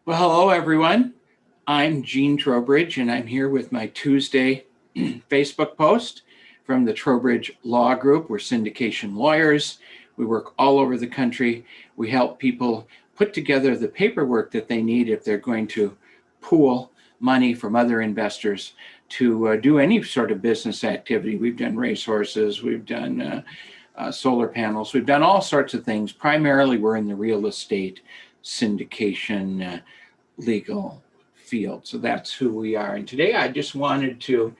Well, hello, everyone. I'm Gene Trowbridge, and I'm here with my Tuesday Facebook post from the Trowbridge Law Group. We're syndication lawyers. We work all over the country. We help people put together the paperwork that they need if they're going to pool money from other investors to do any sort of business activity. We've done racehorses, we've done solar panels, we've done all sorts of things. Primarily, we're in the real estate syndication legal field. So that's who we are. And today I just wanted to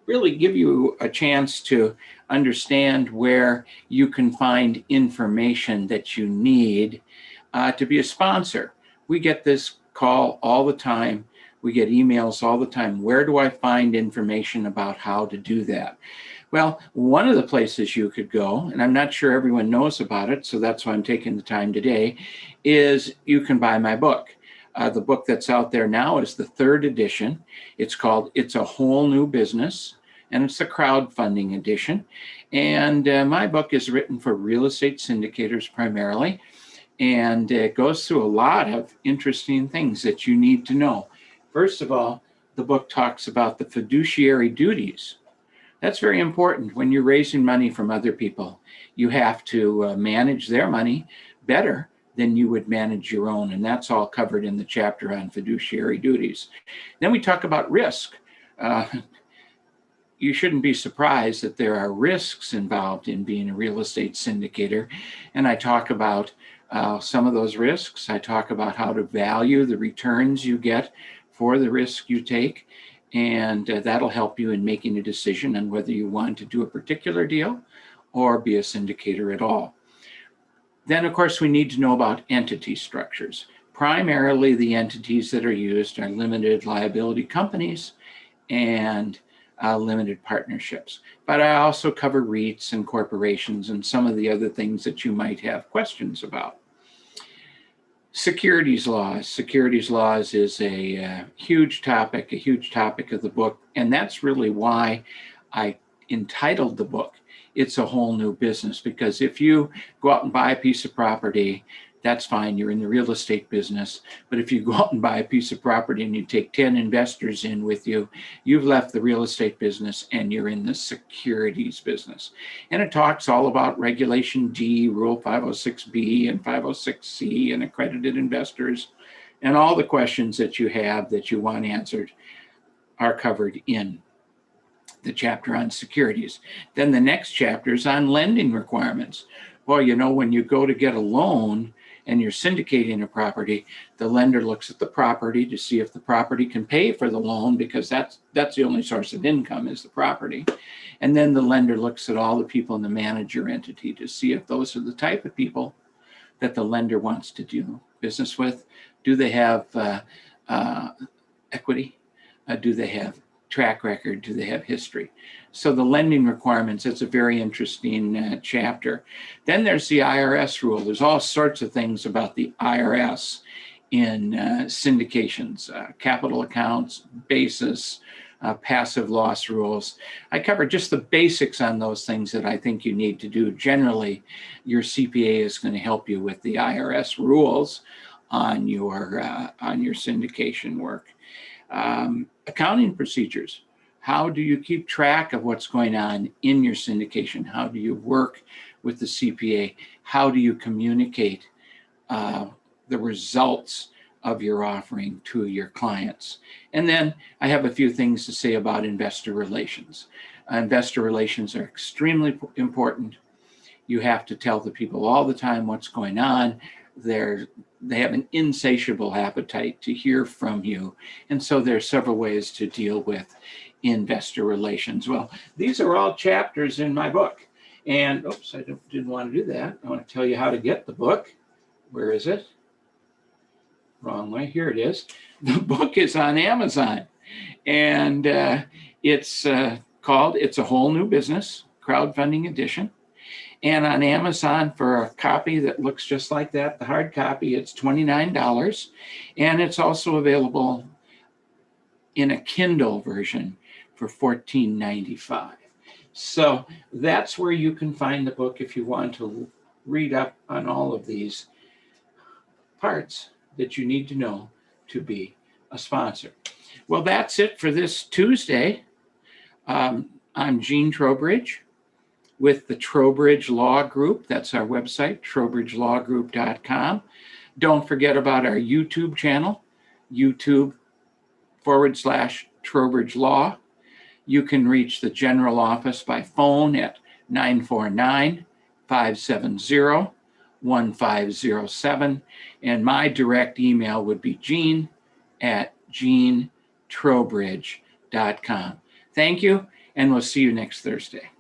really give you a chance to understand where you can find information that you need to be a sponsor. We get this call all the time. We get emails all the time. Where do I find information about how to do that? Well, one of the places you could go, and I'm not sure everyone knows about it, so that's why I'm taking the time today, is you can buy my book. The book that's out there now is the third edition. It's called It's a Whole New Business, and it's the crowdfunding edition. And my book is written for real estate syndicators primarily, and it goes through a lot of interesting things that you need to know. First of all, the book talks about the fiduciary duties. That's very important. When you're raising money from other people, you have to manage their money better than you would manage your own. And that's all covered in the chapter on fiduciary duties. Then we talk about risk. You shouldn't be surprised that there are risks involved in being a real estate syndicator. And I talk about some of those risks. I talk about how to value the returns you get for the risk you take. And that'll help you in making a decision on whether you want to do a particular deal or be a syndicator at all. Then, of course, we need to know about entity structures. Primarily, the entities that are used are limited liability companies and limited partnerships. But I also cover REITs and corporations and some of the other things that you might have questions about. Securities laws. Securities laws is a huge topic of the book. And that's really why I entitled the book It's a Whole New Business, because if you go out and buy a piece of property, that's fine, you're in the real estate business. But if you go out and buy a piece of property and you take 10 investors in with you, you've left the real estate business and you're in the securities business. And it talks all about Regulation D, Rule 506B and 506C and accredited investors, and all the questions that you have that you want answered are covered in the chapter on securities. Then the next chapter is on lending requirements. Well, you know, when you go to get a loan and you're syndicating a property, the lender looks at the property to see if the property can pay for the loan, because that's the only source of income is the property. And then the lender looks at all the people in the manager entity to see if those are the type of people that the lender wants to do business with. Do they have equity? Do they have track record? Do they have history? So the lending requirements, it's a very interesting chapter. Then there's the IRS rule. There's all sorts of things about the IRS in syndications, capital accounts, basis, passive loss rules. I cover just the basics on those things that I think you need to do. Generally, your CPA is going to help you with the IRS rules on your syndication work. Accounting procedures. How do you keep track of what's going on in your syndication? How do you work with the CPA? How do you communicate the results of your offering to your clients? And then I have a few things to say about investor relations. Investor relations are extremely important. You have to tell the people all the time what's going on. They have an insatiable appetite to hear from you. And so there's several ways to deal with investor relations. Well, these are all chapters in my book. And oops, I didn't want to do that. I want to tell you how to get the book. Where is it? Wrong way. Here it is. The book is on Amazon. And it's called It's a Whole New Business, Crowdfunding Edition. And on Amazon, for a copy that looks just like that, the hard copy, it's $29. And it's also available in a Kindle version for $14.95. So that's where you can find the book if you want to read up on all of these parts that you need to know to be a sponsor. Well, that's it for this Tuesday. I'm Gene Trowbridge with the Trowbridge Law Group. That's our website, trowbridgelawgroup.com. Don't forget about our YouTube channel, YouTube.com/Trowbridge Law. You can reach the general office by phone at 949-570-1507. And my direct email would be gene@genetrowbridge.com. Thank you, and we'll see you next Thursday.